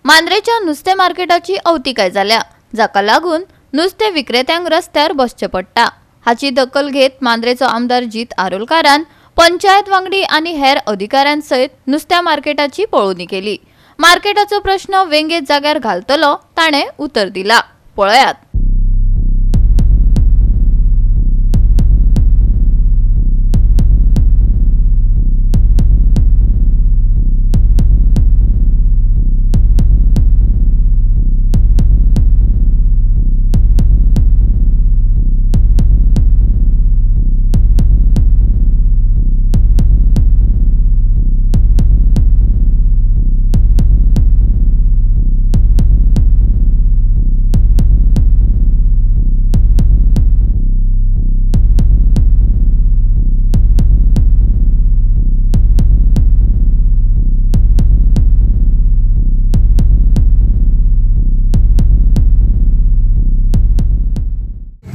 मांद्रेच्या नुस्ते मार्केटाची अवतिकाय जाल्या, जाका लागून नुस्ते विक्रेत्यांक रस्त्यार बसचे पडटा। हाची दखल घेत मांद्रेचो आमदार जीत आरोलकारान पंचायत वांगडी आनी हेर अधिकाऱ्यांसयत नुस्त्या मार्केटाची पळोवणी केली। मार्केटाचो प्रश्न वेंगेत जाग्यार घालतलो ताणें उतर दिला। पळयात।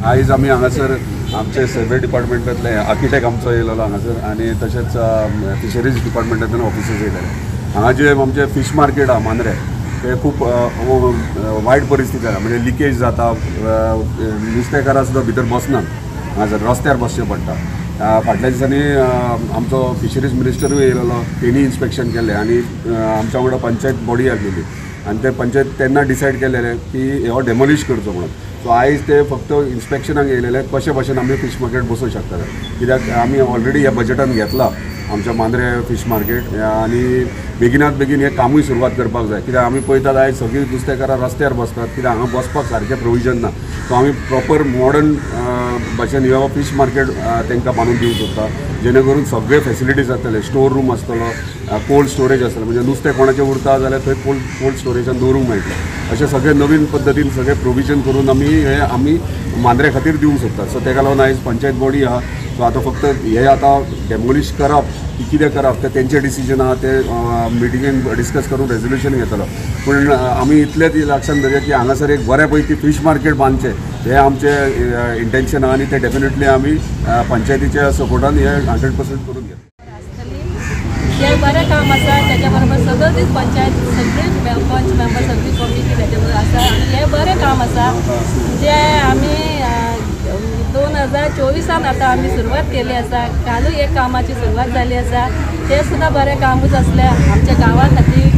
आयज आमी हांगासर आमचे सर्वे डिपार्टमेंटांतले आर्किटेक्ट आमचो येयलो हांगासर आनी तशेंच फिशरीज डिपार्टमेंटांतल्यान ऑफिसर्स येयले। हांगा जे आमचे फिश मार्केट आहा मांद्रे ते खूब वायट परिस्थिती आहा, म्हणजे लिकेज जाता, नुस्तेकारां सुद्दां भितर बसनात, हांगासर रस्त्यार बसचें पडटा। फाटल्या दिसांनी आमचो फिशरीज मिनिस्टरूय येयलो, तेणी इन्स्पेक्शन केलें आनी आमच्या वांगडा पंचायत बॉडी आसलेली आनी ते पंचायत तेन्ना डिसायड केलेलें की हो डेमोलिश करचो म्हणून। सो आयज ते फक्त इन्स्पेक्शनाक येयलेले कशे भशेन आमी फिश मार्केट बसूंक शकता, कित्याक आमी ऑलरेडी ह्या बजेटान घेतला आमच्या मांद्रे फिश मार्केट आनी बेगिनात बेगीन हे कामूय सुरवात करपाक जाय, कित्याक आमी पळयतात आयज सगळीं नुस्तेकारां रस्त्यार बसतात, कित्याक हांगा बसपाक सारकें प्रोविजन ना। सो आमी प्रॉपर मॉडर्न भशेन हो फिश मार्केट तांकां बांदून दिवंक सोदता, जेणे करून सगळे फॅसिलिटीज आसतले, स्टोर रूम आसतलो, कोल्ड स्टोरेज आसतलें, म्हणजे नुस्तें कोणाचें उरता जाल्यार थंय कोल्ड स्टोरेजान दवरूंक मेळटलें। अशें सगळे नवीन पद्दतीन सगळे प्रोविजन करून आमी मांद्रे खातीर दिवंक सोदतात। सो तेका लागून आयज पंचायत बॉडी आहा, सो आतां फक्त हे आतां डेमोलिश करप की कितें करप ते तेंचें डिसिजन आहा, ते मिटिंगेन डिस्कस करून रेजोल्युशन घेतलो। पूण आमी इतलेंच लक्षांत दवरया की हांगासर एक बऱ्या पैकी फिश मार्केट बांदचें हें आमचें इंटेंशन आहा आनी ते डेफिनेटली आमी पंचायतीच्या सपोर्टान हे 100% करून घेतले। जे बरें काम आसा त्याच्या बरोबर सगळी पंचायत सगळी पंच मेंबर सगळी कमिटी त्याच्या बरोबर आसा आनी हे बरें काम आसा जे आमी 2024 आतां आमी सुरवात केली आसा। कालूय एक कामाची सुरवात जाली आसा, ते सुद्दां बरें कामूच आसलें आमच्या गांवा खातीर।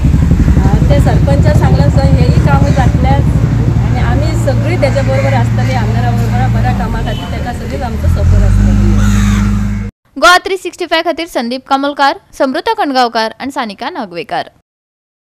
ते सरपंच सांगलें सो हेय कामूच जातलें आनी आमी सगळीं तेच्या बरोबर आसतलीं, आमदारा बरोबर बऱ्या कामा खातीर ताका सगळींच आमचो सपोर्ट आसतलो। गोवा 365 खातीर संदीप कामोलकार, समृता कणगावकार आनी सानिका नागवेकर।